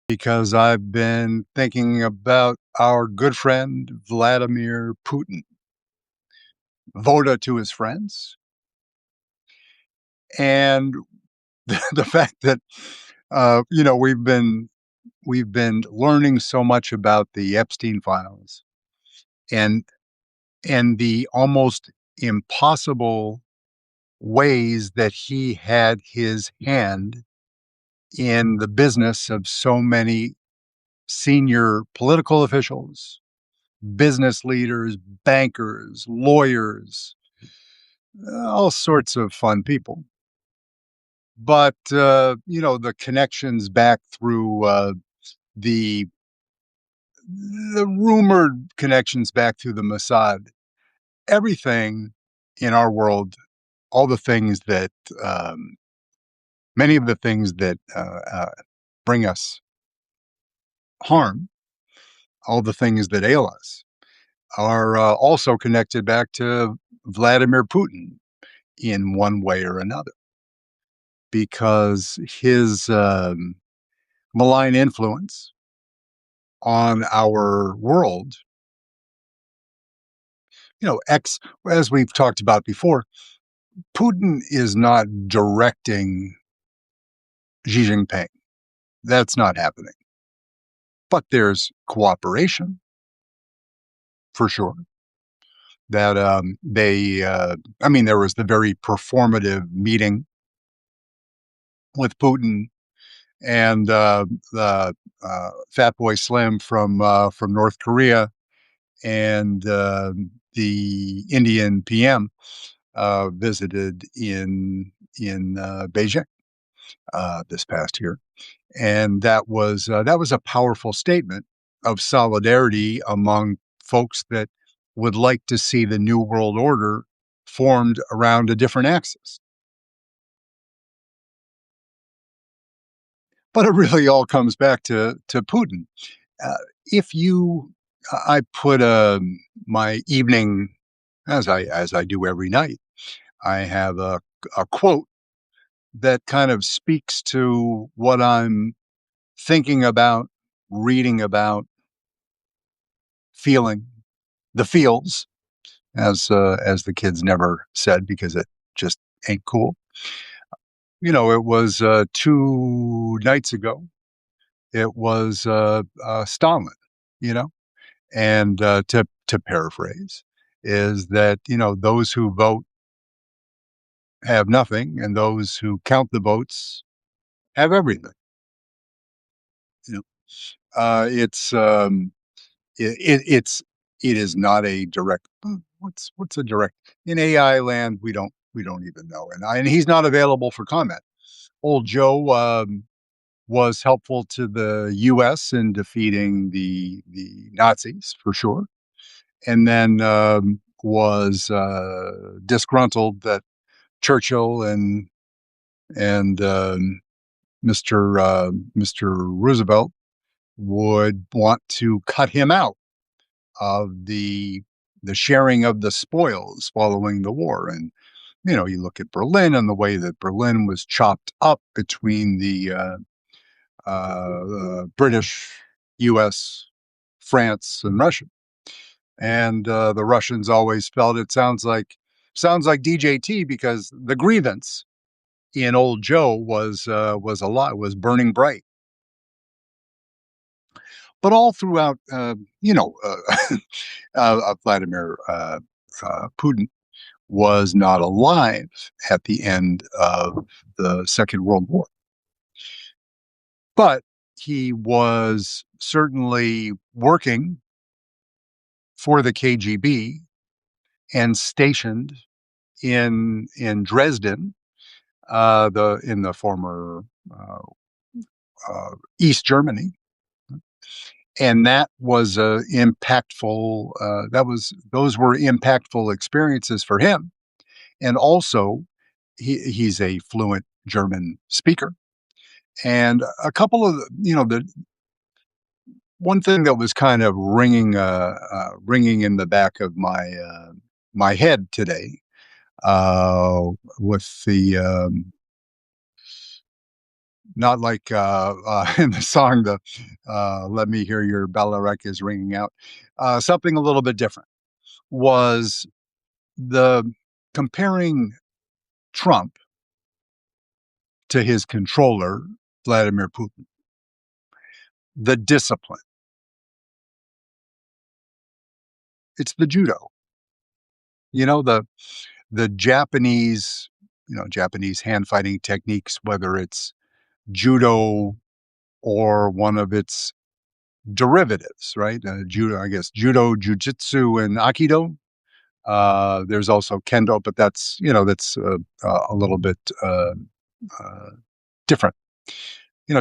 because I've been thinking about our good friend Vladimir Putin, Voda to his friends, and the fact that we've been learning so much about the Epstein files and the almost impossible ways that he had his hand in the business of so many senior political officials, business leaders, bankers, lawyers, all sorts of fun people. But the connections back through the rumored connections back through the Mossad, everything in our world, all the things that many of the things that bring us harm, all the things that ail us, are also connected back to Vladimir Putin in one way or another, because his malign influence on our world, as we've talked about before, Putin is not directing Xi Jinping. That's not happening. But there's cooperation for sure. That there was the very performative meeting with Putin and the Fat Boy Slim from North Korea and the Indian PM visited in Beijing this past year, and that was a powerful statement of solidarity among folks that would like to see the New World Order formed around a different axis. But it really all comes back to Putin. Uh, if you, I put my evening, as I do every night. I have a quote that kind of speaks to what I'm thinking about, reading about, feeling, the feels, as the kids never said because it just ain't cool. It was 2 nights ago. It was Stalin. You know, and to paraphrase, is that those who vote have nothing, and those who count the votes have everything. You know, it's it is not a direct. What's a direct in AI land? We don't even know, and he's not available for comment. Old Joe was helpful to the U.S. in defeating the Nazis for sure, and then was disgruntled that Churchill and Mr. Roosevelt would want to cut him out of the sharing of the spoils following the war. And you look at Berlin and the way that Berlin was chopped up between the British, U.S., France, and Russia. And the Russians always felt it sounds like DJT, because the grievance in Old Joe was burning bright. But all throughout, Vladimir Putin was not alive at the end of the Second World War, but he was certainly working for the KGB and stationed in Dresden, in the former uh, East Germany, and that was impactful. Those were impactful experiences for him, and also he's a fluent German speaker. And a couple of the one thing that was kind of ringing in the back of my head today, uh, with not like, in the song, "Let Me Hear Your Balarak is Ringing Out." Something a little bit different was the comparing Trump to his controller, Vladimir Putin. The discipline. It's the judo. You know, the Japanese, Japanese hand fighting techniques, whether it's judo or one of its derivatives, right? Judo, I guess, judo, jujitsu, and aikido. There's also kendo, but that's a little bit uh, different.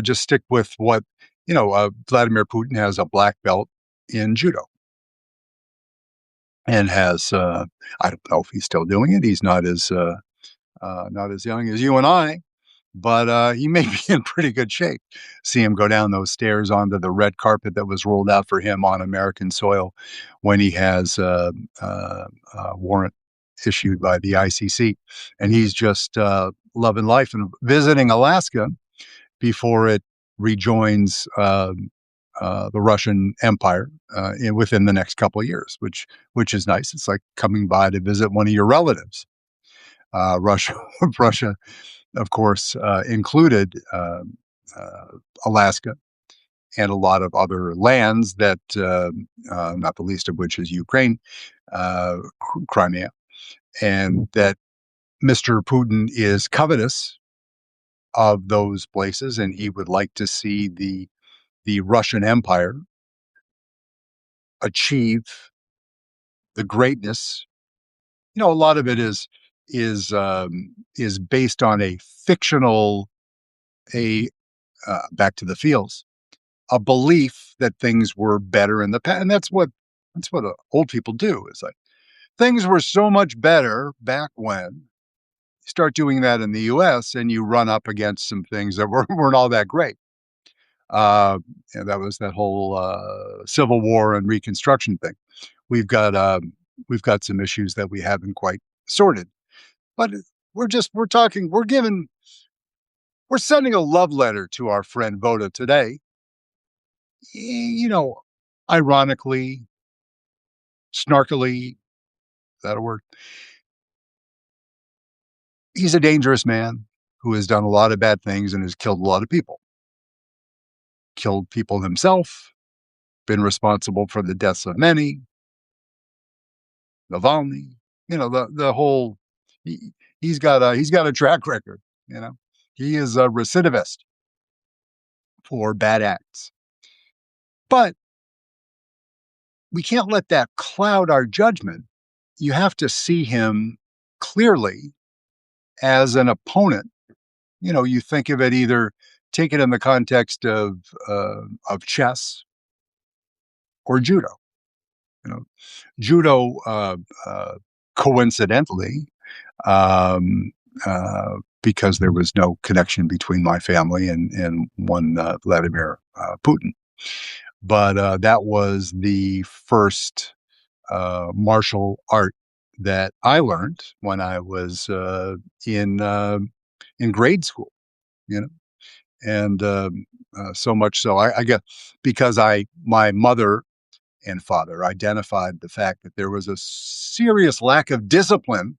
Just stick with what Vladimir Putin has a black belt in judo and has. I don't know if he's still doing it. He's not as young as you and I, but he may be in pretty good shape. See him go down those stairs onto the red carpet that was rolled out for him on American soil when he has a warrant issued by the ICC. And he's just loving life and visiting Alaska before it rejoins the Russian Empire within the next couple of years, which is nice. It's like coming by to visit one of your relatives. Russia, Russia, of course, included Alaska and a lot of other lands that, not the least of which is Ukraine, Crimea, and that Mr. Putin is covetous of those places, and he would like to see the Russian Empire achieve the greatness. A lot of it is based on a fictional a back to the fields, a belief that things were better in the past, and that's what old people do. It's like things were so much better back when. You start doing that in the U.S. and you run up against some things that weren't all that great. Uh, and that was that whole Civil War and Reconstruction thing. We've got we've got some issues that we haven't quite sorted, but we're sending a love letter to our friend Voda today. You know, ironically, snarkily, is that a word? He's a dangerous man who has done a lot of bad things and has killed a lot of people. Killed people himself, been responsible for the deaths of many, Navalny, the whole he, he's got a track record, you know. He is a recidivist for bad acts. But we can't let that cloud our judgment. You have to see him clearly as an opponent. You think of it either take it in the context of chess or judo. You know, judo coincidentally, um, because there was no connection between my family and one Vladimir Putin, but that was the first martial art that I learned when I was in grade school. You know, and so much so I guess because my mother and father identified the fact that there was a serious lack of discipline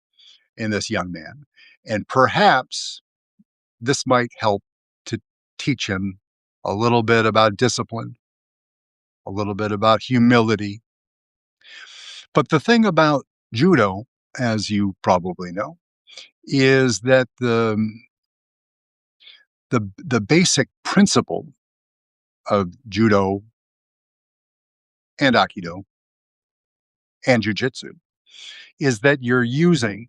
in this young man, and perhaps this might help to teach him a little bit about discipline, a little bit about humility. But the thing about judo, as you probably know, is that the basic principle of judo and aikido and jujitsu is that you're using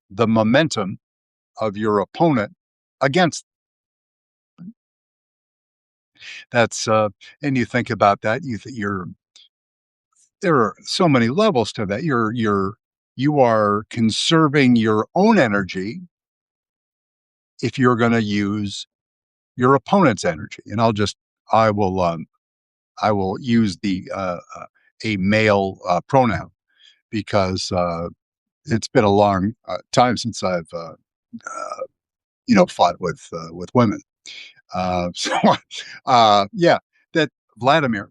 the momentum of your opponent against. That's and you think about that, you're there are so many levels to that. You are conserving your own energy if you're going to use your opponent's energy. And I will use the a male pronoun because it's been a long time since I've fought with women. So, yeah, that Vladimir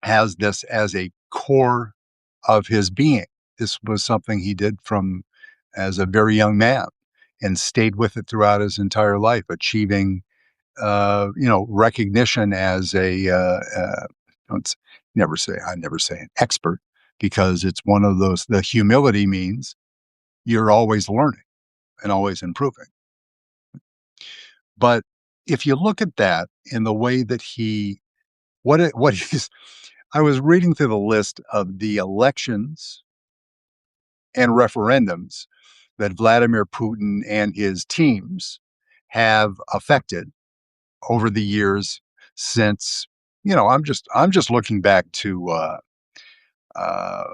has this as a core of his being. This was something he did from as a very young man and stayed with it throughout his entire life, achieving recognition as a don't s- I never say an expert because it's one of those. The humility means you're always learning and always improving. But if you look at that in the way that what he's, I was reading through the list of the elections and referendums that Vladimir Putin and his teams have affected over the years since, I'm just looking back to uh,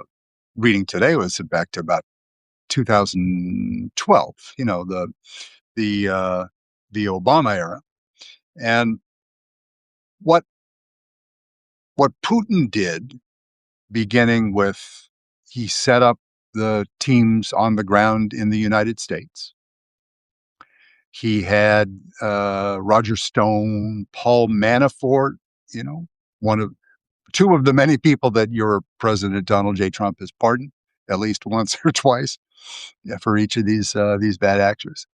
reading today was back to about 2012, the uh, the Obama era. And what what Putin did, beginning with, he set up the teams on the ground in the United States. He had Roger Stone, Paul Manafort, you know, one of two of the many people that your President Donald J. Trump has pardoned at least once or twice, yeah, for each of these bad actors.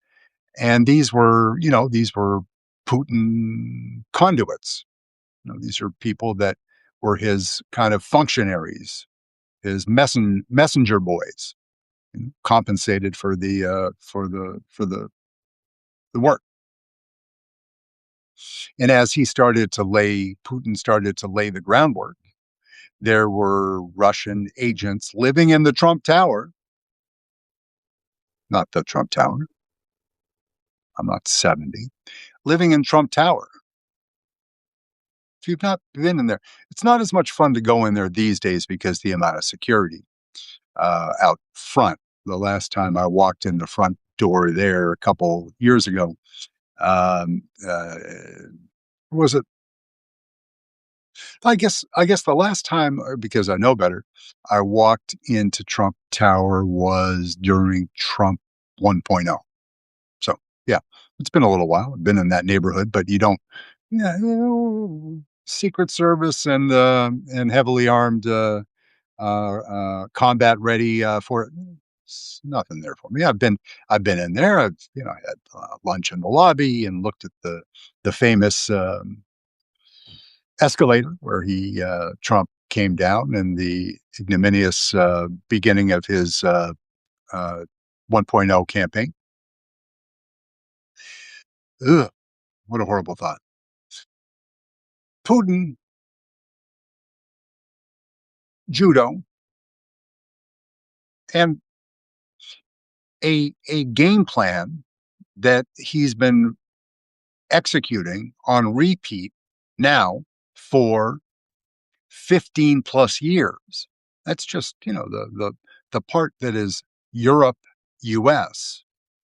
And these were Putin conduits. These are people that were his kind of functionaries, his messenger boys, compensated for the work. And as Putin started to lay the groundwork, there were Russian agents living in the Trump Tower, not the Trump Tower. I'm not 70. Living in Trump Tower. If you've not been in there, it's not as much fun to go in there these days because the amount of security out front. The last time I walked in the front door there a couple years ago, um, uh, was it I guess the last time, because I know better, I walked into Trump Tower was during Trump 1.0. So yeah, it's been a little while. I've been in that neighborhood, but you don't, yeah, Secret Service and heavily armed, combat ready for it. It's nothing there for me. I've been in there. I had lunch in the lobby and looked at the famous escalator where he Trump came down in the ignominious beginning of his uh, 1.0 campaign. Ugh, what a horrible thought. Putin, judo, and a game plan that he's been executing on repeat now for 15 plus years. That's just, the part that is Europe, US,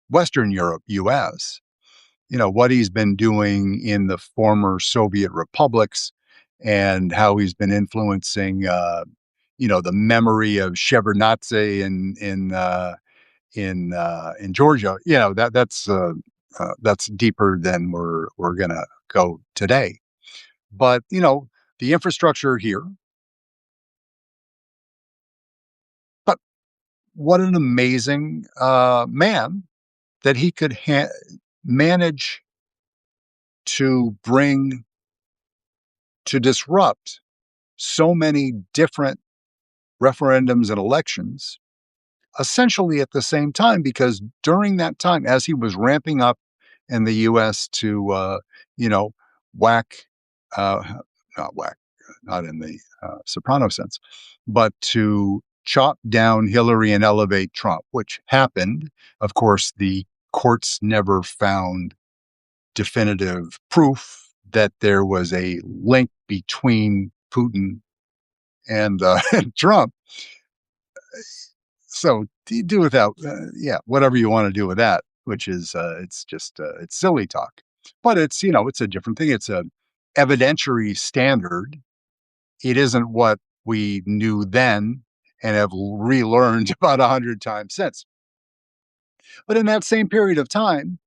Western Europe, US, what he's been doing in the former Soviet republics and how he's been influencing, the memory of Shevardnadze in Georgia. That's deeper than we're gonna go today. But the infrastructure here. But what an amazing man that he could manage to disrupt so many different referendums and elections essentially at the same time, because during that time, as he was ramping up in the US to, you know, whack, uh, not whack, not in the soprano sense, but to chop down Hillary and elevate Trump, which happened. Of course, the courts never found definitive proof that there was a link between Putin and, and Trump. So do without, yeah, whatever you want to do with that, which is, it's just, it's silly talk. But it's a different thing. It's a evidentiary standard. It isn't what we knew then and have relearned about 100 times since. But in that same period of time,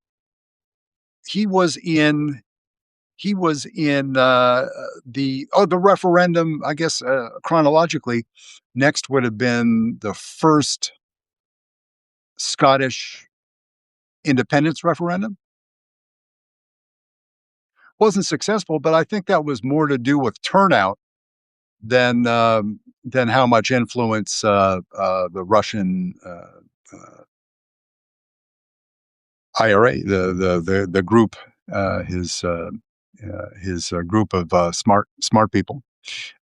he was in he was in the referendum. I guess chronologically, next would have been the first Scottish independence referendum. Wasn't successful, but I think that was more to do with turnout than how much influence the Russian IRA, the group, his group of smart people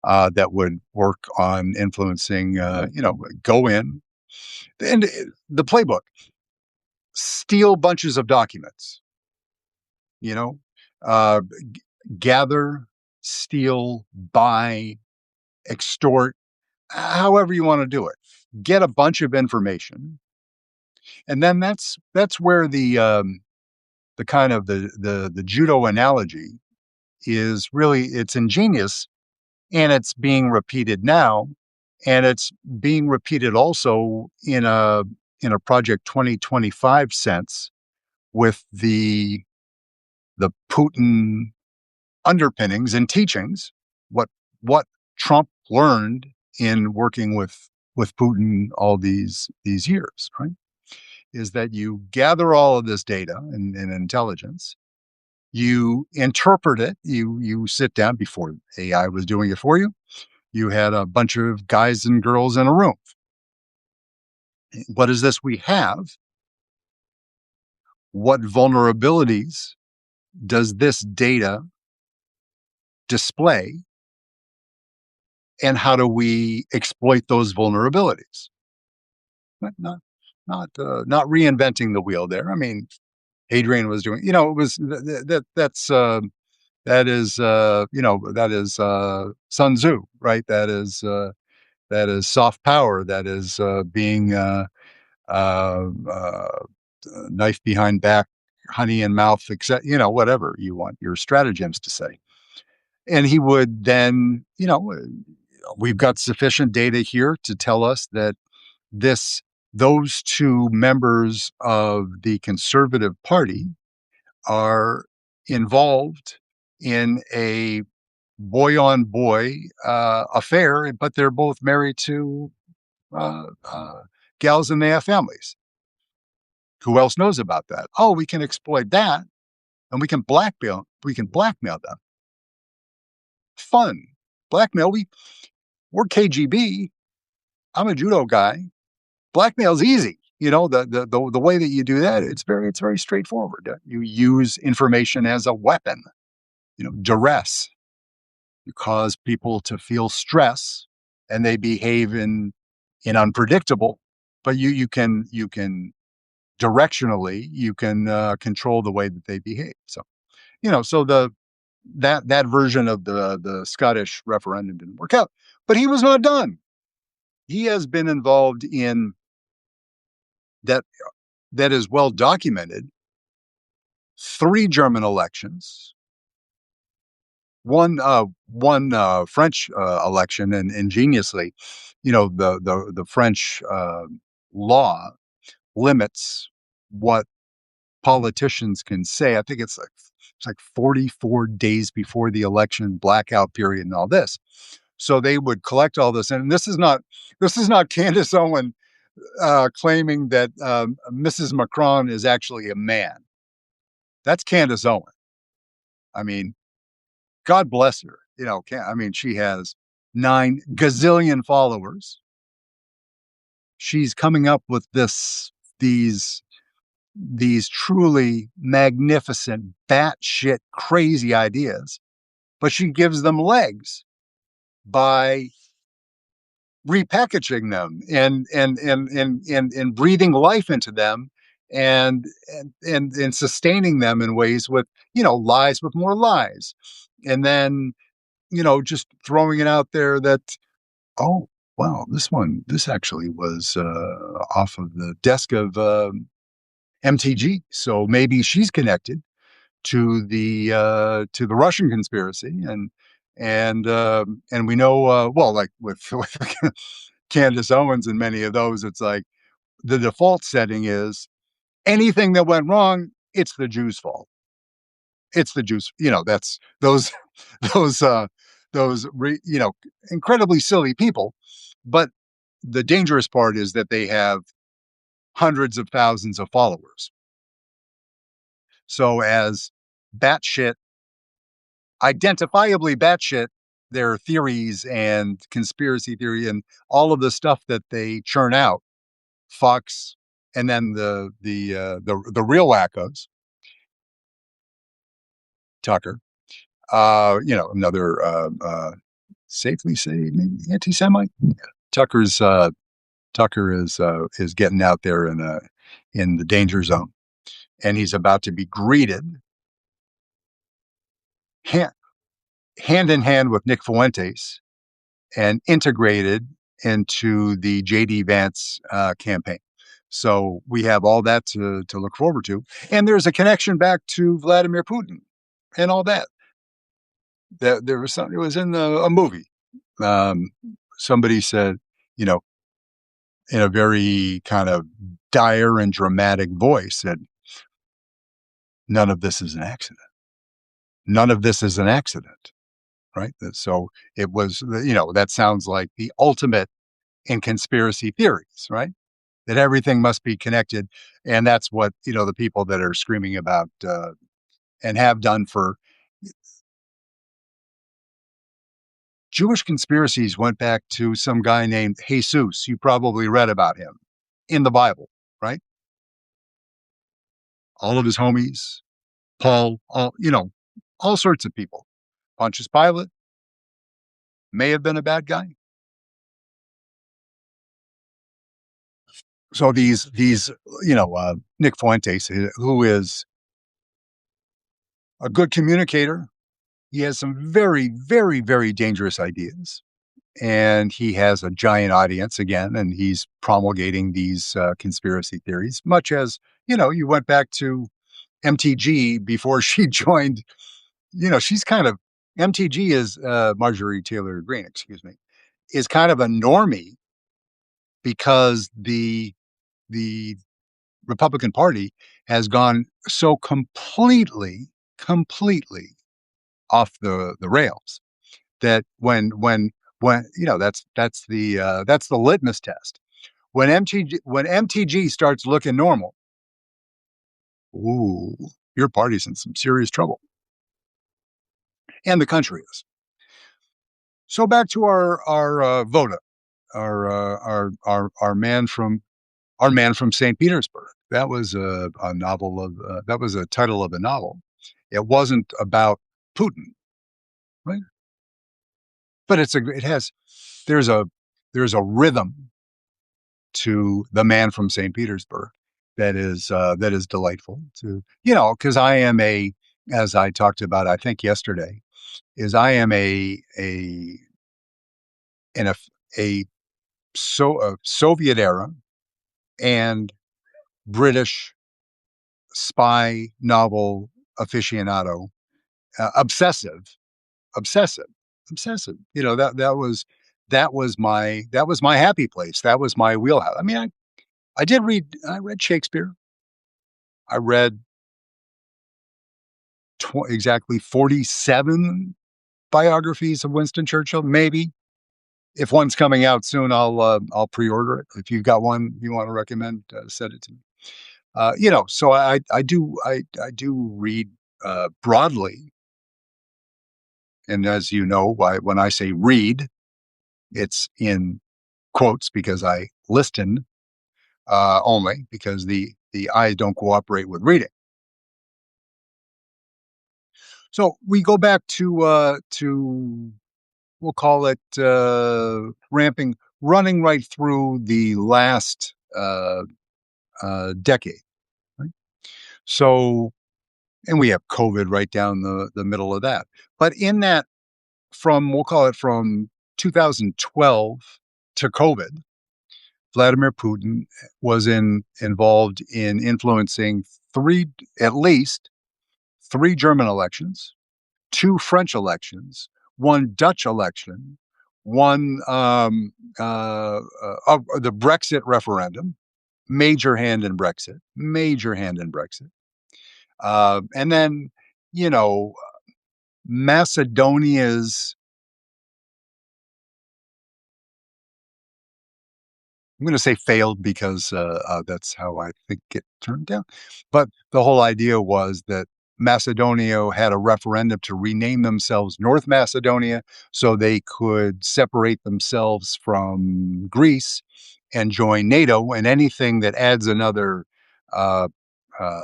that would work on influencing. Go in and the playbook, steal bunches of documents. You know, uh, gather, steal, buy, extort, however you want to do it. Get a bunch of information, and then that's where the kind of the judo analogy is really it's ingenious, and it's being repeated now, and it's being repeated also in a Project 2025 sense with the Putin underpinnings and teachings, what Trump learned in working with Putin all these years, right? Is that you gather all of this data and intelligence, you interpret it, you sit down before AI was doing it for you. You had a bunch of guys and girls in a room. What is this we have? What vulnerabilities does this data display? And how do we exploit those vulnerabilities? Not reinventing the wheel there. I mean, Adrian was doing, it was that is Sun Tzu, right? That is soft power. That is being knife behind back, honey in mouth, except whatever you want your stratagems to say. And he would then, we've got sufficient data here to tell us that this those two members of the Conservative Party are involved in a boy on boy affair, but they're both married to uh, uh, gals and they have families. Who else knows about that? Oh, we can exploit that, and we can blackmail them. Fun blackmail. We're KGB. I'm a judo guy. Blackmail's easy. The way that you do that, it's very straightforward. You use information as a weapon. Duress. You cause people to feel stress, and they behave in unpredictable. But you can directionally you can control the way that they behave. So that version of the Scottish referendum didn't work out. But he was not done. He has been involved in that that is well documented. 3 German elections, one French election, and ingeniously, the French law limits what politicians can say. I think it's like 44 days before the election, blackout period, and all this. So they would collect all this, and this is not Candace Owen claiming that Mrs. Macron is actually a man. That's Candace Owen. I mean, God bless her. She has 9 gazillion followers. She's coming up with these truly magnificent, batshit crazy ideas, but she gives them legs by repackaging them and breathing life into them and sustaining them in ways with lies with more lies, and then just throwing it out there that, oh wow, this actually was off of the desk of MTG, so maybe she's connected to the Russian conspiracy, and we know well, like with Candace Owens and many of those, it's like the default setting is anything that went wrong, it's the Jews' fault. It's the juice. That's those those incredibly silly people. But the dangerous part is that they have hundreds of thousands of followers. So as batshit, identifiably batshit, their theories and conspiracy theory and all of the stuff that they churn out, Fox, and then the real wackos, Tucker, another safely say maybe anti-Semite. Tucker's Tucker is getting out there in the danger zone, and he's about to be greeted hand, hand in hand with Nick Fuentes and integrated into the JD Vance campaign. So we have all that to look forward to, and there's a connection back to Vladimir Putin and all that. There was something. It was in a movie. Um, Somebody said, you know, in a very kind of dire and dramatic voice, said, "None of this is an accident. None of this is an accident." Right. So it was, that sounds like the ultimate in conspiracy theories, right? That everything must be connected. And that's what, the people that are screaming about and have done for Jewish conspiracies went back to some guy named Jesus. You probably read about him in the Bible, right? All of his homies, Paul, all sorts of people. Pontius Pilate may have been a bad guy. So these Nick Fuentes, who is a good communicator, he has some very, very, very dangerous ideas, and he has a giant audience again, and he's promulgating these conspiracy theories. Much as you went back to MTG before she joined. She's kind of MTG is Marjorie Taylor Greene, excuse me, is kind of a normie because the Republican Party has gone so completely off the rails that when that's the litmus test. When MTG starts looking normal, ooh, your party's in some serious trouble, and the country is. So back to our Voda, our man from St. Petersburg. That was a novel of that was a title of a novel. It wasn't about Putin, right? But it has there's a rhythm to the man from St. Petersburg that is delightful to because I am as I talked about I think yesterday is I am in a a Soviet era and British spy novel aficionado, obsessive, obsessive, obsessive. That was my happy place. That was my wheelhouse. I mean, I read Shakespeare. I read exactly 47 biographies of Winston Churchill. Maybe if one's coming out soon, I'll pre-order it. If you've got one you want to recommend, send it to me. So I do read broadly, and as you know, when I say read, it's in quotes because I listen only because the eyes don't cooperate with reading. So we go back to we'll call it running right through the last decade. Right? So, and we have COVID right down the middle of that. But in that, we'll call it from 2012 to COVID, Vladimir Putin was involved in influencing at least three German elections, two French elections, one Dutch election, one the Brexit referendum, major hand in Brexit, and then you know, Macedonia's, I'm going to say failed because that's how I think it turned out. But the whole idea was that Macedonia had a referendum to rename themselves North Macedonia so they could separate themselves from Greece and join NATO. And anything that adds uh,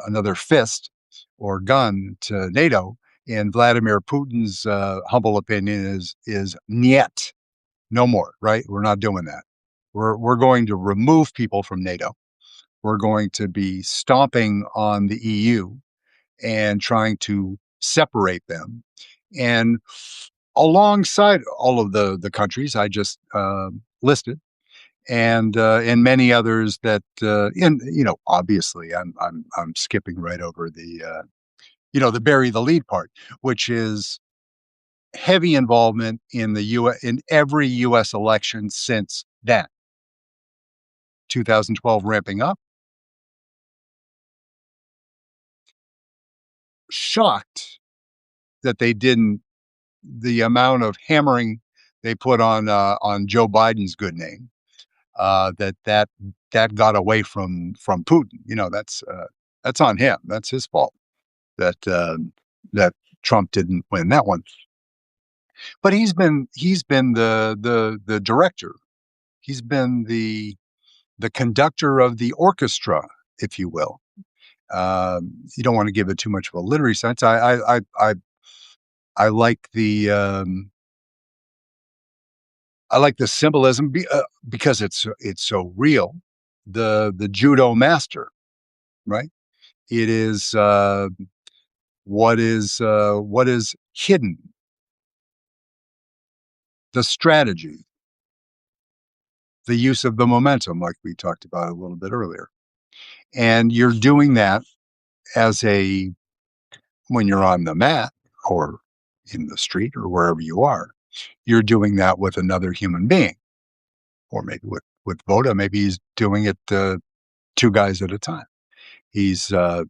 another fist or gun to NATO, in Vladimir Putin's humble opinion, is niet, no more. Right? We're not doing that. We're going to remove people from NATO. We're going to be stomping on the EU and trying to separate them. And alongside all of the countries I just listed, and many others that, and obviously I'm skipping right over the bury the lead part, which is heavy involvement in the U.S. in every U.S. election since then. 2012 ramping up. Shocked that they didn't, the amount of hammering they put on Joe Biden's good name, that got away from Putin. That's on him. That's his fault that Trump didn't win that one. But he's been the director. He's been the conductor of the orchestra, if you will. You don't want to give it too much of a literary sense. I like the symbolism because it's so real. The judo master, right? It is what is hidden, the strategy, the use of the momentum, like we talked about a little bit earlier. And you're doing that as a when you're on the mat or in the street or wherever you are, you're doing that with another human being, or maybe with Voda, maybe he's doing it two guys at a time. He's a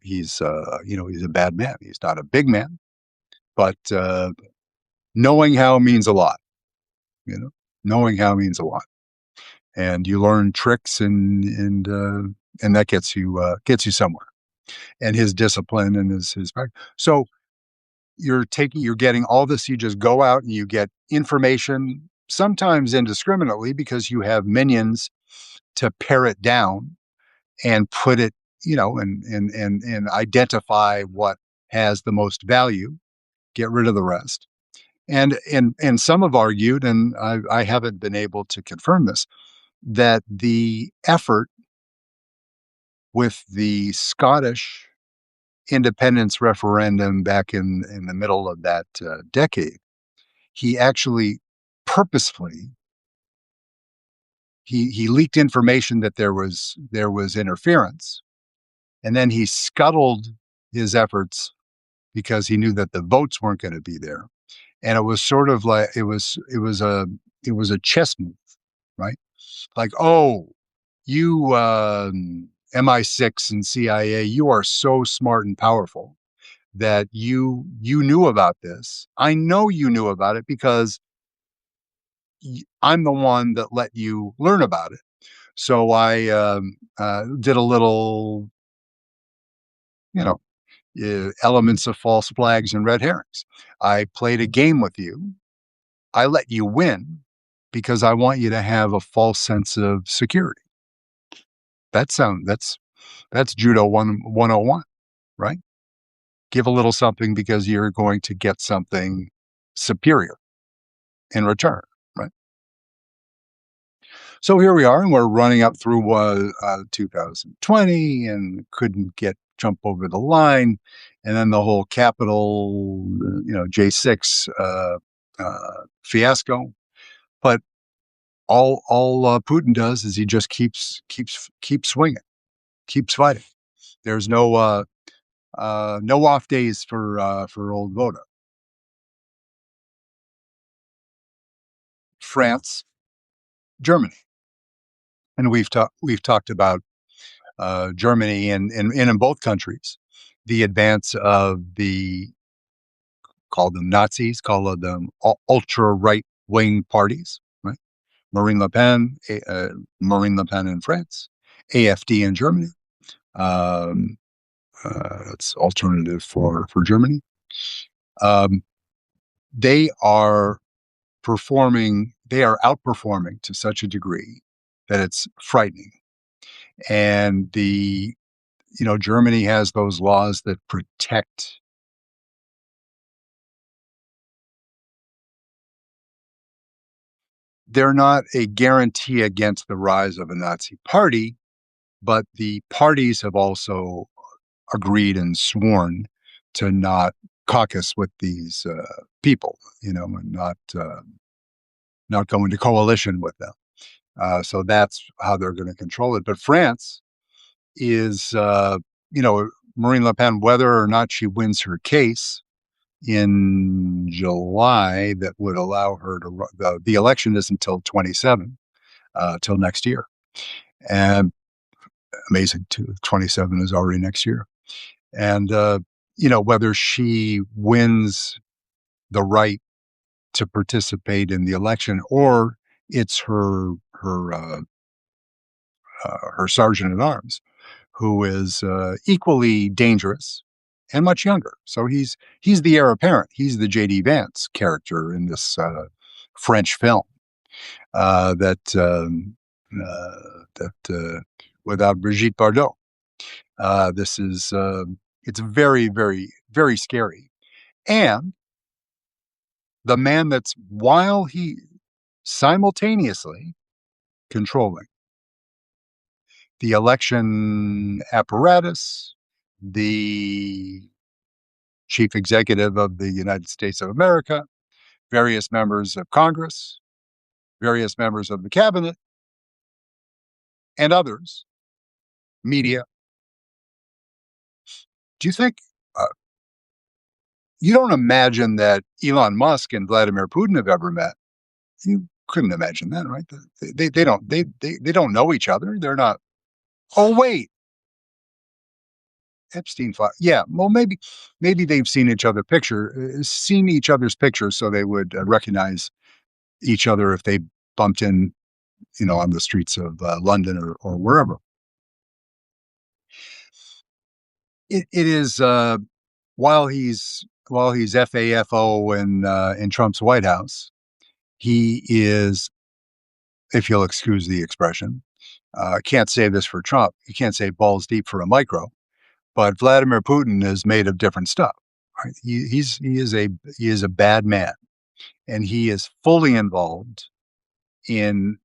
bad man. He's not a big man, but knowing how means a lot. You know, knowing how means a lot, and you learn tricks, and that gets you somewhere. And his discipline and his so you're getting all this. You just go out and you get information, sometimes indiscriminately, because you have minions to pare it down and put it, and identify what has the most value, get rid of the rest. And some have argued, and I haven't been able to confirm this, that the effort with the Scottish independence referendum back in the middle of that decade, he actually purposefully he leaked information that there was interference, and then he scuttled his efforts because he knew that the votes weren't going to be there. And it was sort of like it was a chess move, right? Like, oh, you MI6 and CIA, you are so smart and powerful that you knew about this. I know you knew about it because I'm the one that let you learn about it. So I did a little, you know, elements of false flags and red herrings. I played a game with you. I let you win because I want you to have a false sense of security. That's judo 101, right? Give a little something because you're going to get something superior in return, right? So here we are, and we're running up through 2020, and couldn't get jump over the line, and then the whole Capitol, J6 fiasco. But all Putin does is he just keeps swinging, keeps fighting. There's no off days for old Voda. France, Germany, and we've talked about Germany and in both countries, the advance of the call them Nazis, call them ultra right wing parties, right? Marine Le Pen, Marine Le Pen in France, AfD in Germany. Um, it's alternative for Germany. Um, they are they are outperforming to such a degree that it's frightening. And Germany has those laws that protect. They're not a guarantee against the rise of a Nazi party, but the parties have also agreed and sworn to not caucus with these people, and not go into coalition with them. So that's how they're going to control it. But France is, Marine Le Pen, whether or not she wins her case in July, that would allow her to run. The election is until 27, till next year. And amazing too, 27 is already next year. And, whether she wins the right to participate in the election, or it's her sergeant at arms, who is equally dangerous and much younger. So he's the heir apparent. He's the J.D. Vance character in this French film that without Brigitte Bardot. This is it's very, very, very scary. And the man that's, while he simultaneously controlling the election apparatus, the chief executive of the United States of America, various members of Congress, various members of the cabinet, and others, media. Do you think, uh, you don't imagine that Elon Musk and Vladimir Putin have ever met? You couldn't imagine that, right? They don't know each other. They're not. Oh wait, Epstein file. Yeah, well, maybe they've seen each other's pictures, so they would recognize each other if they bumped in, on the streets of London or wherever. It is, while he's FAFO in Trump's White House, he is, if you'll excuse the expression, can't say this for Trump. You can't say balls deep for a micro, but Vladimir Putin is made of different stuff. Right? He is a bad man, and he is fully involved in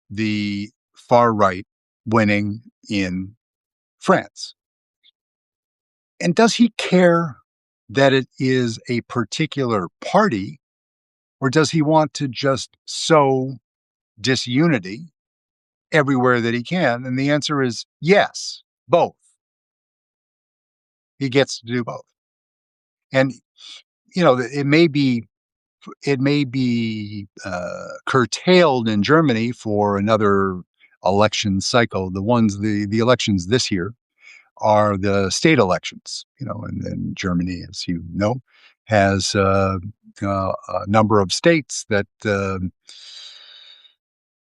the far right winning in France. And does he care that it is a particular party, or does he want to just sow disunity everywhere that he can? And the answer is yes, both. He gets to do both. And it may be curtailed in Germany for another election cycle. The elections this year are the state elections, and Germany, as you know, has a number of states that,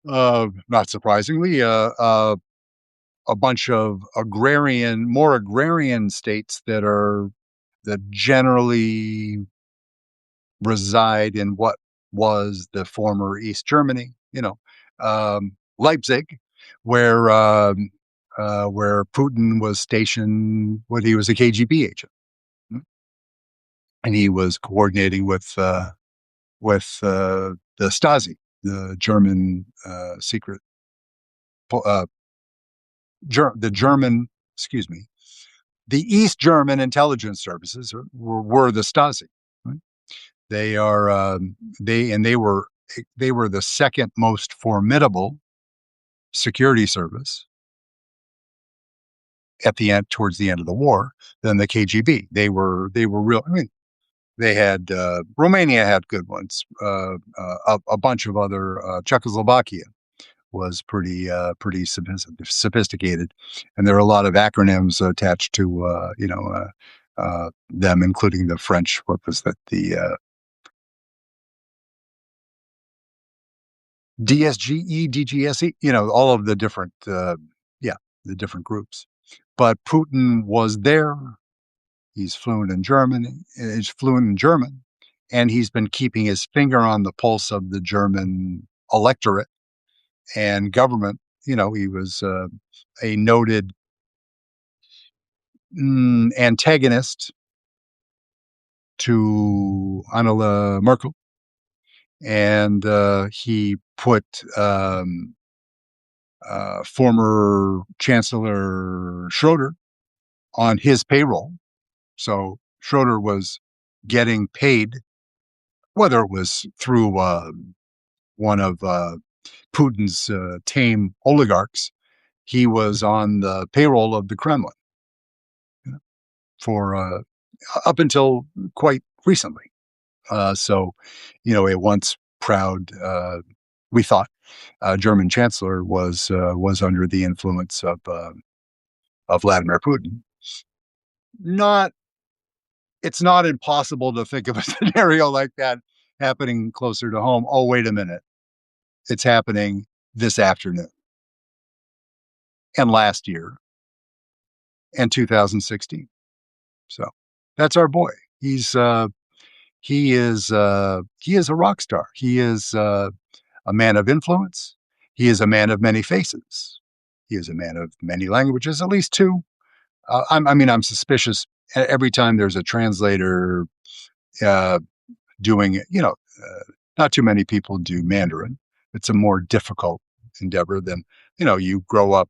not surprisingly, a bunch of more agrarian states that generally reside in what was the former East Germany, Leipzig, where Putin was stationed when he was a KGB agent, and he was coordinating with the Stasi, the German secret, uh, the German, excuse me, the East German intelligence services were the Stasi. Right? They are they were the second most formidable security service towards the end of the war than the KGB. They were real. I mean, they had Romania had good ones. A bunch of other Czechoslovakia was pretty sophisticated, and there are a lot of acronyms attached to them, including the French. What was that? The DSGE, DGSE. All of the different, yeah, the different groups. But Putin was there. He's fluent in German. He's fluent in German, and he's been keeping his finger on the pulse of the German electorate and government. He was a noted antagonist to Angela Merkel, and he put former Chancellor Schroeder on his payroll. So Schroeder was getting paid, whether it was through one of Putin's tame oligarchs. He was on the payroll of the Kremlin, for up until quite recently. So, a once proud, we thought, German chancellor was under the influence of Vladimir Putin. It's not impossible to think of a scenario like that happening closer to home. Oh, wait a minute. It's happening this afternoon and last year and 2016. So that's our boy. He is a rock star. He is a man of influence. He is a man of many faces. He is a man of many languages, at least two. I'm suspicious every time there's a translator uh, doing it. Not too many people do Mandarin. It's a more difficult endeavor than you grow up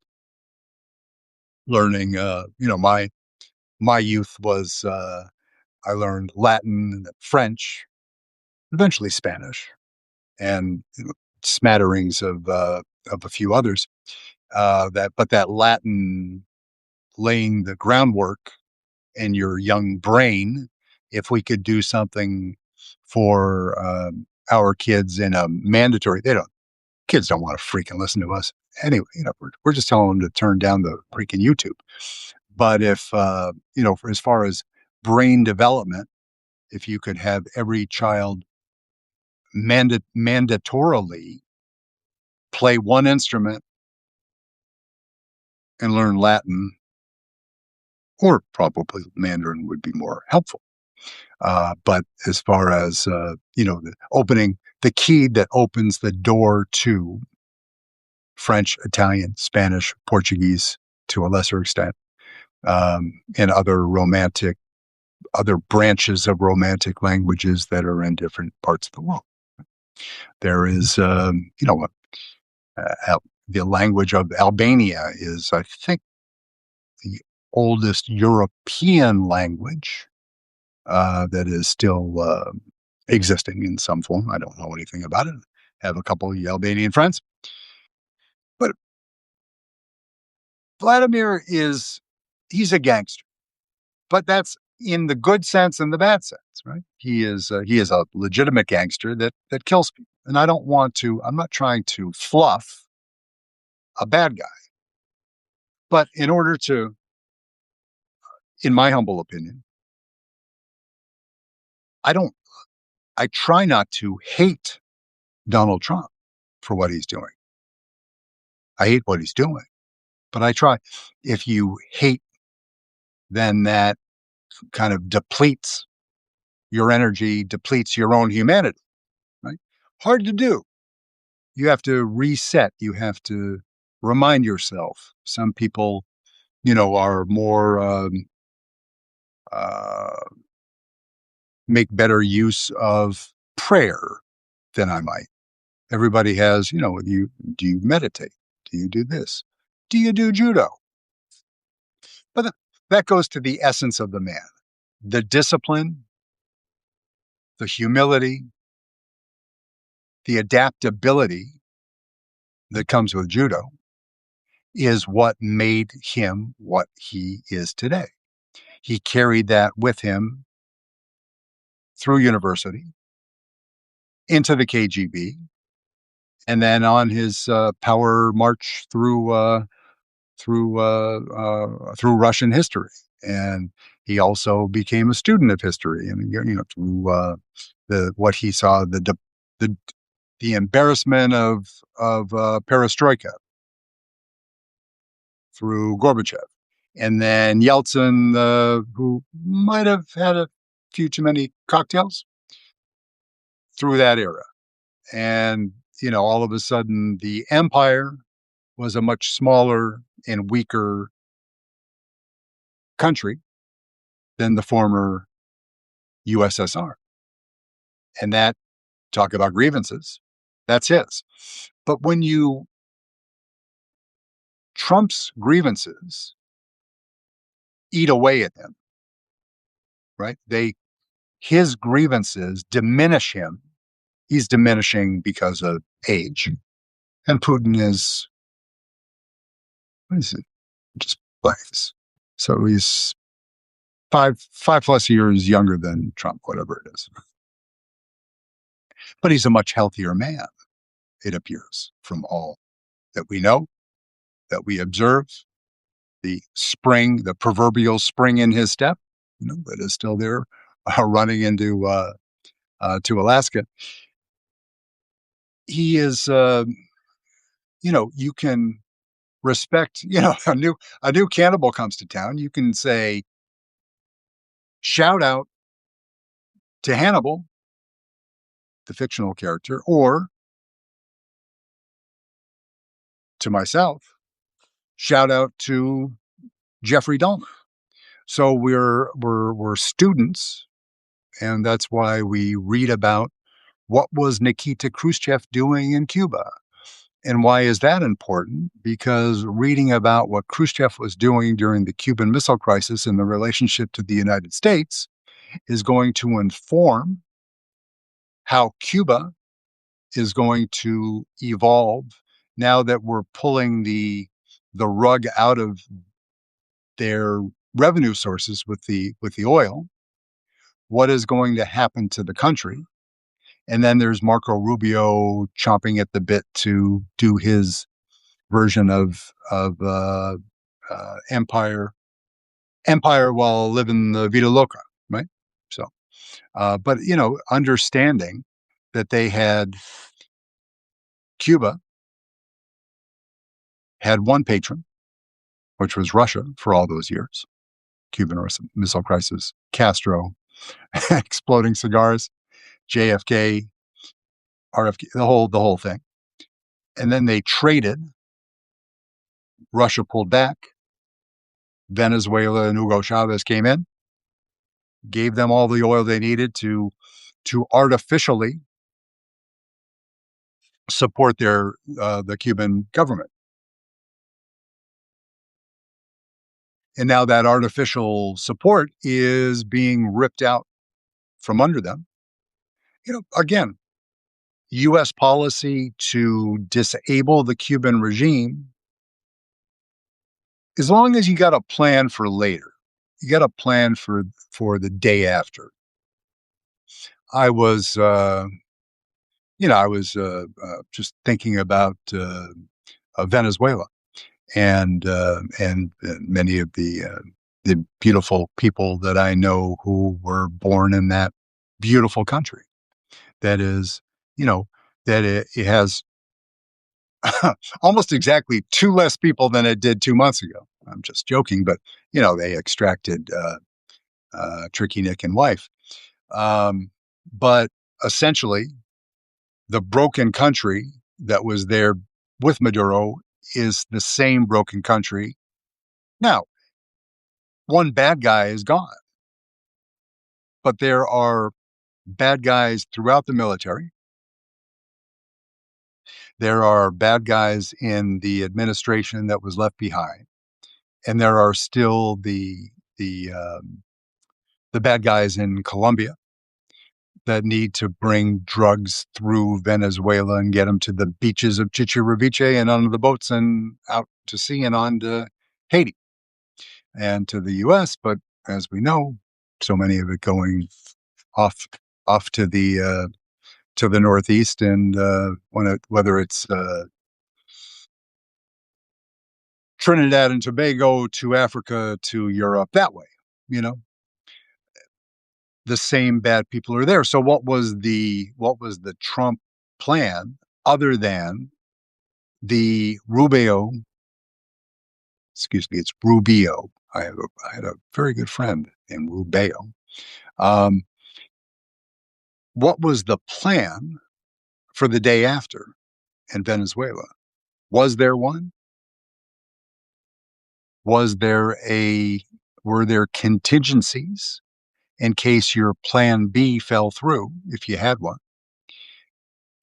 learning. My youth was I learned Latin, French, eventually Spanish, and smatterings of a few others. But that Latin laying the groundwork in your young brain, if we could do something for our kids in a mandatory, kids don't want to freaking listen to us anyway. We're just telling them to turn down the freaking YouTube. But if for as far as brain development, if you could have every child mandatorily play one instrument and learn Latin, or probably Mandarin would be more helpful. But as far as, the key that opens the door to French, Italian, Spanish, Portuguese, to a lesser extent, and other branches of romantic languages that are in different parts of the world. There is, the language of Albania is, I think, the oldest European language that is still existing in some form. I don't know anything about it. I have a couple of Albanian friends. But Vladimir he's a gangster. But that's in the good sense and the bad sense, right? He is a legitimate gangster that kills people. And I'm not trying to fluff a bad guy. But in my humble opinion, I try not to hate Donald Trump for what he's doing. I hate what he's doing, but I try. If you hate, then that kind of depletes your energy, depletes your own humanity, right? Hard to do. You have to reset. You have to remind yourself. Some people, are more, uh, make better use of prayer than I might. Everybody has, do you meditate? Do you do this? Do you do judo? But that goes to the essence of the man, the discipline, the humility, the adaptability that comes with judo is what made him what he is today. He carried that with him through university, into the KGB, and then on his power march through Russian history. And He also became a student of history, and through the what he saw the the embarrassment of perestroika through Gorbachev, and then Yeltsin, who might have had a few too many cocktails through that era, and all of a sudden the empire was a much smaller and weaker country than the former USSR, and that talk about grievances, that's his. But when you Trump's grievances eat away at him, right? His grievances diminish him. He's diminishing because of age. And Putin is, what is it? Just life. So he's five plus years younger than Trump, whatever it is. But he's a much healthier man, it appears, from all that we know, that we observe. The proverbial spring in his step, that is still there, running into to Alaska. He is, you can respect, a new cannibal comes to town. You can say, shout out to Hannibal, the fictional character, or to myself, shout out to Jeffrey Dahmer. So we're students, and that's why we read about what was Nikita Khrushchev doing in Cuba. And why is that important? Because reading about what Khrushchev was doing during the Cuban Missile Crisis and the relationship to the United States is going to inform how Cuba is going to evolve now that we're pulling the rug out of their revenue sources with the oil. What is going to happen to the country? And then there's Marco Rubio chomping at the bit to do his version of empire while living the vida loca, right? So, but understanding that Cuba had one patron, which was Russia for all those years. Cuban Missile Crisis, Castro, exploding cigars, JFK, RFK, the whole thing. And then they traded. Russia pulled back. Venezuela and Hugo Chavez came in, gave them all the oil they needed to artificially support the Cuban government. And now that artificial support is being ripped out from under them. Again, U.S. policy to disable the Cuban regime, as long as you got a plan for later, you got a plan for the day after. I was, just thinking about Venezuela and many of the beautiful people that I know who were born in that beautiful country. That is, that it has almost exactly two less people than it did 2 months ago. I'm just joking, but they extracted Tricky Nick and wife. But essentially, the broken country that was there with Maduro is the same broken country. Now, one bad guy is gone, but there are bad guys throughout the military. There are bad guys in the administration that was left behind, and there are still the bad guys in Colombia that need to bring drugs through Venezuela and get them to the beaches of Chichiriviche and onto the boats and out to sea and on to Haiti and to the U.S. But as we know, so many of it going off to the Northeast and whether it's Trinidad and Tobago to Africa to Europe that way, the same bad people are there. So what was the Trump plan other than the Rubio, excuse me, it's Rubio. I had a very good friend named Rubio. Um, what was the plan for the day after in Venezuela? Was there one? Was there a Were there contingencies in case your plan B fell through, if you had one?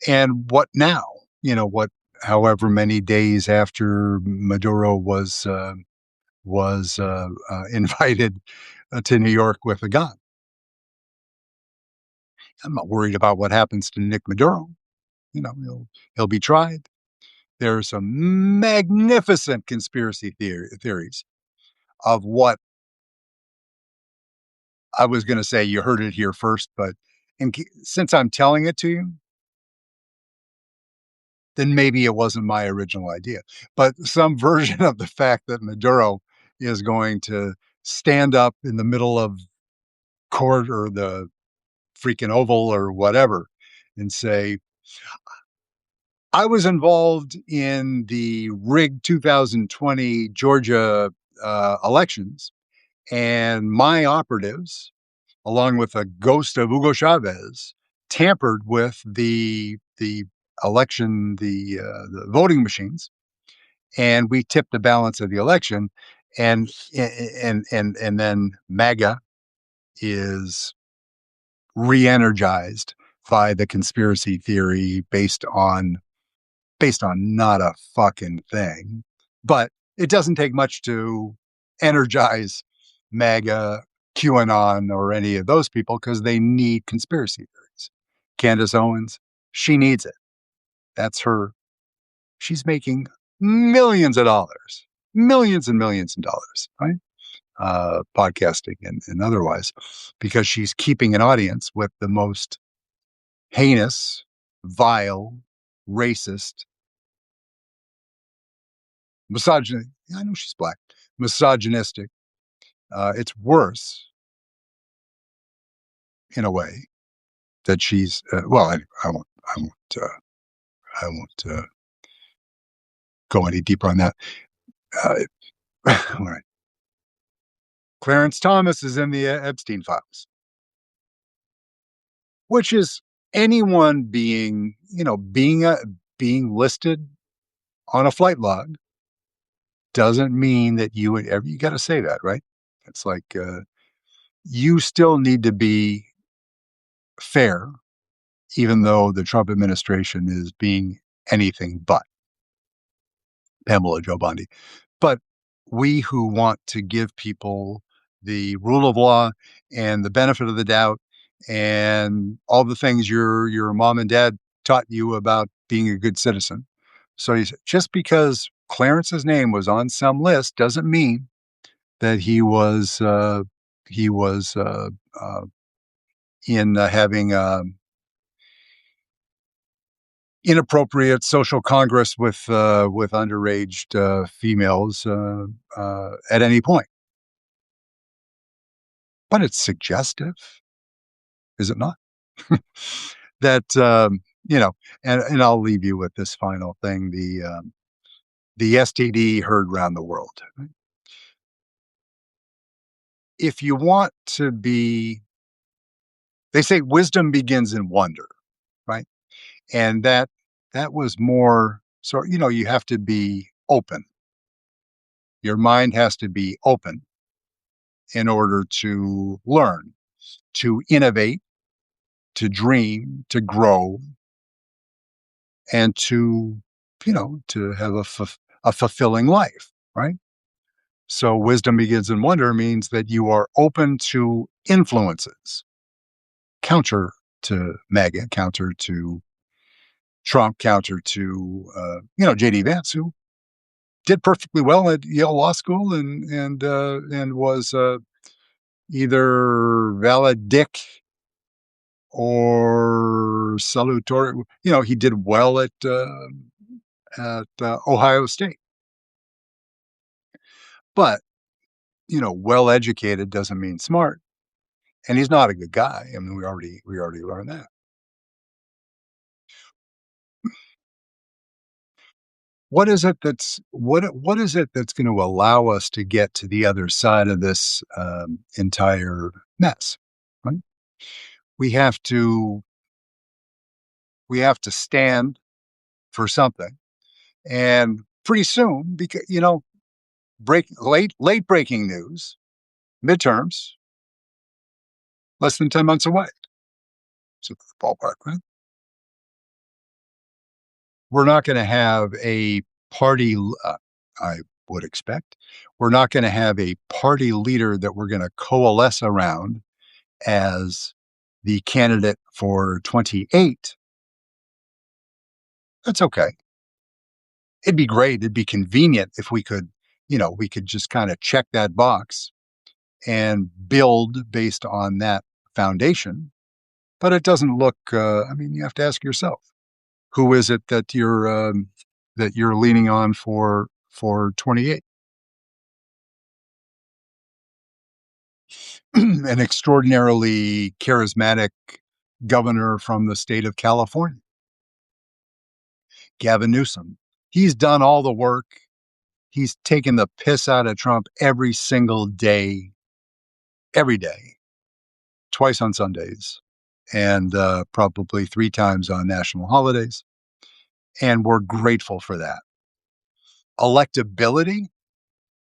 And what now? What? However many days after Maduro was invited to New York with a gun. I'm not worried about what happens to Nick Maduro. He'll be tried. There are some magnificent conspiracy theories of what I was going to say. You heard it here first, but since I'm telling it to you, then maybe it wasn't my original idea. But some version of the fact that Maduro is going to stand up in the middle of court or the freaking oval or whatever and say, I was involved in the rigged 2020 Georgia elections, and my operatives, along with a ghost of Hugo Chavez, tampered with the election, the voting machines, and we tipped the balance of the election. And then MAGA is re-energized by the conspiracy theory based on not a fucking thing. But it doesn't take much to energize MAGA, QAnon, or any of those people because they need conspiracy theories. Candace Owens, she needs it. That's her. She's making millions of dollars, millions and millions of dollars, right? Podcasting and otherwise, because she's keeping an audience with the most heinous, vile, racist, misogynistic. I know she's black, misogynistic. It's worse in a way that she's. Well, I won't. I won't. I won't go any deeper on that. Uh, all right. Clarence Thomas is in the Epstein files, which is anyone being listed on a flight log doesn't mean that you would ever. You got to say that, right? It's like you still need to be fair, even though the Trump administration is being anything but Pamela Joe Bondi. But we who want to give people the rule of law and the benefit of the doubt and all the things your mom and dad taught you about being a good citizen. So just because Clarence's name was on some list doesn't mean that he was in having inappropriate social congress with underage females at any point. But it's suggestive, is it not? That and I'll leave you with this final thing: the STD heard around the world. If you want to be, they say wisdom begins in wonder, right? And that was more so. You have to be open. Your mind has to be open in order to learn, to innovate, to dream, to grow, and to have a fulfilling life, right? So wisdom begins in wonder means that you are open to influences, counter to MAGA, counter to Trump, counter to JD Vance, who did perfectly well at Yale Law School and was either valedict or salutatory. He did well at Ohio State, but well educated doesn't mean smart. and he's not a good guy. I mean, we already learned that. What is it that's going to allow us to get to the other side of this entire mess? Right? We have to we have to stand for something, and pretty soon, because break late breaking news, midterms, less than 10 months away. So the ballpark, right? We're not going to have a party. I would expect we're not going to have a party leader that we're going to coalesce around as the candidate for 28. That's okay. It'd be great. It'd be convenient if we could just kind of check that box and build based on that foundation. But it doesn't look. I mean, you have to ask yourself, who is it that you're leaning on for 28? An extraordinarily charismatic governor from the state of California, Gavin Newsom. He's done all the work. He's taken the piss out of Trump every day, twice on Sundays, and probably three times on national holidays. And we're grateful for that. Electability.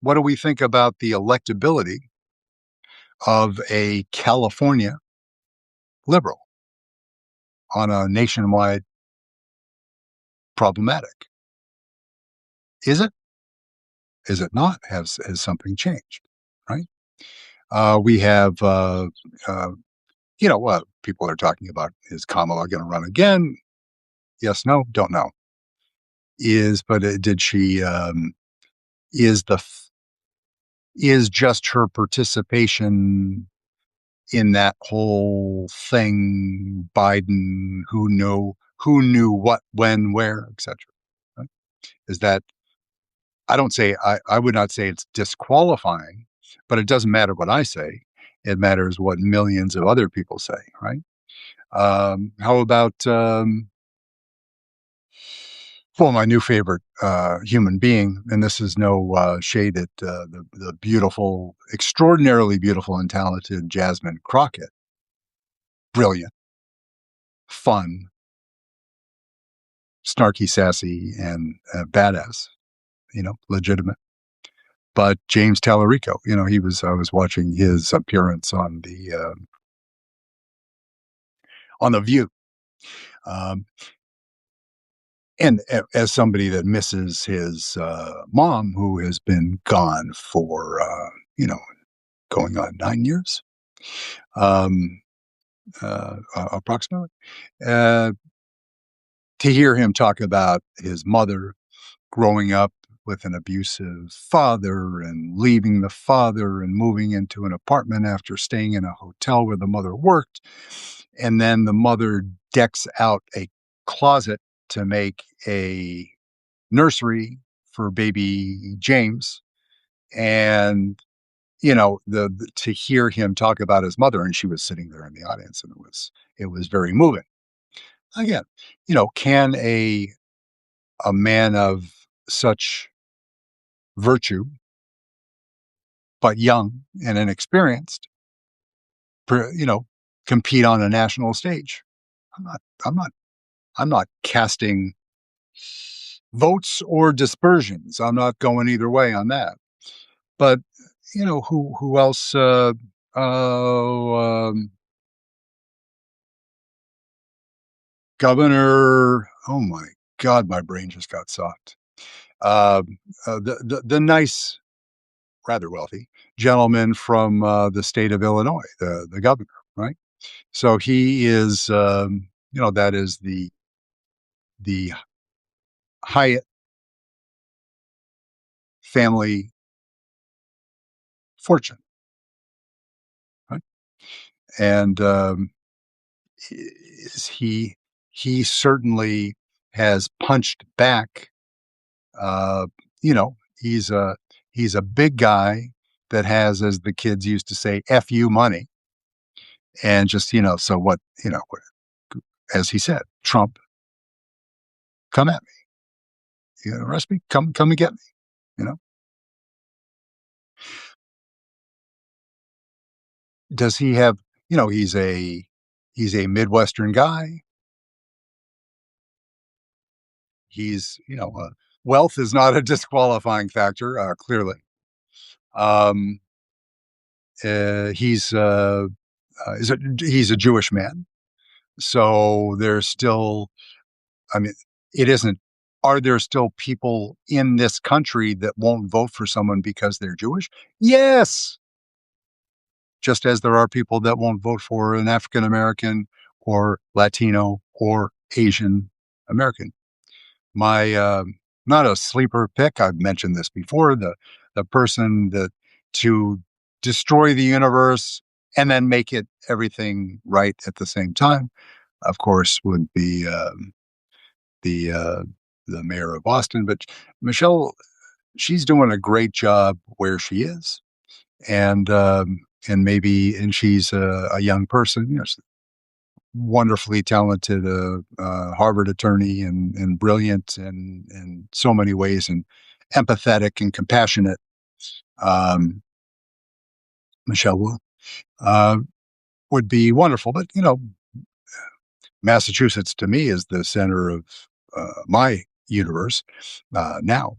What do we think about the electability of a California liberal on a nationwide problematic? Is it? Is it not? Has something changed? Right? We have, people are talking about, is Kamala going to run again? Yes, no, don't know. But did she? Is the is just her participation in that whole thing, Biden, who knew what, when, where, etc. Right? Is that I would not say it's disqualifying, but it doesn't matter what I say. It matters what millions of other people say, right? How about well, my new favorite human being, and this is no shade at the beautiful, extraordinarily beautiful and talented Jasmine Crockett. Brilliant, fun, snarky, sassy, and badass. Legitimate. But James Tallarico, I was watching his appearance on the View, um, and as somebody that misses his mom, who has been gone for going on 9 years, um, approximately, uh, to hear him talk about his mother growing up with an abusive father and leaving the father and moving into an apartment after staying in a hotel where the mother worked. And then the mother decks out a closet to make a nursery for baby James. And, to hear him talk about his mother, and she was sitting there in the audience, and it was very moving. Again, can a man of such virtue, but young and inexperienced, per compete on a national stage? I'm not I'm not I'm not casting votes or dispersions. I'm not going either way on that. But, who else, oh, Governor, oh my god, my brain just got soft. The nice, rather wealthy gentleman from, the state of Illinois, the governor, right? So he is, that is the Hyatt family fortune, right? And he he certainly has punched back. Uh, he's a big guy that has, as the kids used to say, "fu money," and just, so what, as he said, Trump, come at me, arrest me, come and get me, you know. Does he have, he's a Midwestern guy. He's, wealth is not a disqualifying factor, clearly. Um, he's a Jewish man, so there's still, I mean, it isn't. Are there still people in this country that won't vote for someone because they're Jewish? Yes, just as there are people that won't vote for an African American or Latino or Asian American. My not a sleeper pick. I've mentioned this before. The person that to destroy the universe and then make it everything right at the same time, of course, would be the uh, the mayor of Boston. But Michelle, she's doing a great job where she is, and maybe and she's a young person. She's wonderfully talented, Harvard attorney, and brilliant in so many ways, and empathetic and compassionate. Um, Michelle uh, would be wonderful, but Massachusetts to me is the center of my universe now,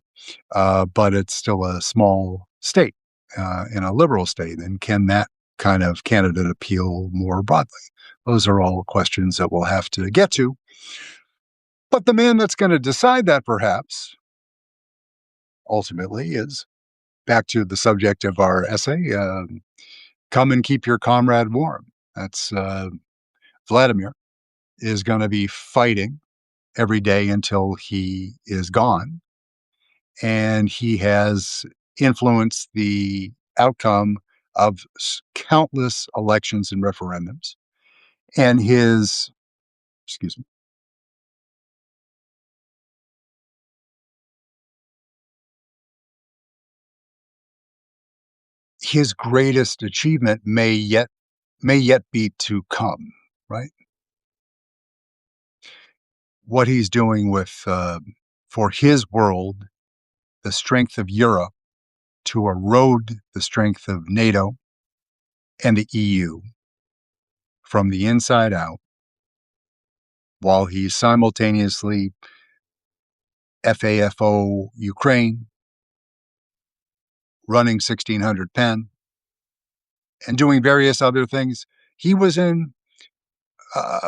but it's still a small state in a liberal state. And can that kind of candidate appeal more broadly? Those are all questions that we'll have to get to. But the man that's going to decide that, perhaps, ultimately, is back to the subject of our essay, come and keep your comrade warm. That's Vladimir is going to be fighting every day until he is gone. And he has influenced the outcome of countless elections and referendums. And excuse me, his greatest achievement may yet be to come, right? What he's doing with for his world, the strength of Europe to erode the strength of NATO and the EU from the inside out, while he's simultaneously FAFO Ukraine, running 1600 Penn, and doing various other things. He was in uh,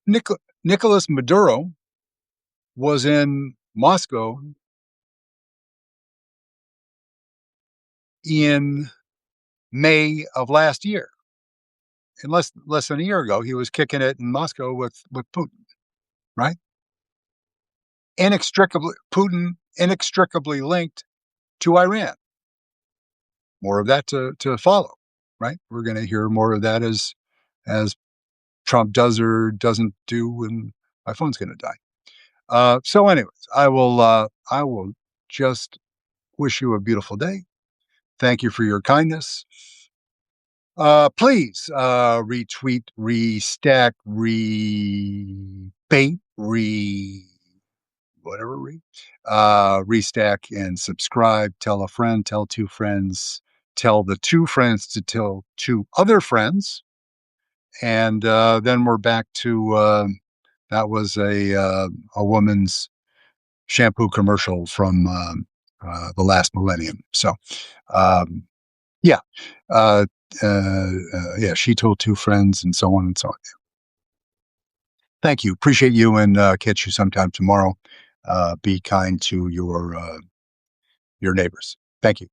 Nicolas Maduro was in Moscow in May of last year. And less than a year ago, he was kicking it in Moscow with Putin, right? Putin inextricably linked to Iran. More of that to follow, right? We're going to hear more of that as Trump does or doesn't do, and my phone's going to die. So, anyways, I will just wish you a beautiful day. Thank you for your kindness. Please retweet, restack, rebate, whatever, restack and subscribe. Tell a friend, tell two friends, tell the two friends to tell two other friends, and then we're back to that was a woman's shampoo commercial from the last millennium. So, um, yeah, uh, yeah, she told two friends, and so on and so on. Thank you, appreciate you, and catch you sometime tomorrow. Be kind to your neighbors. Thank you.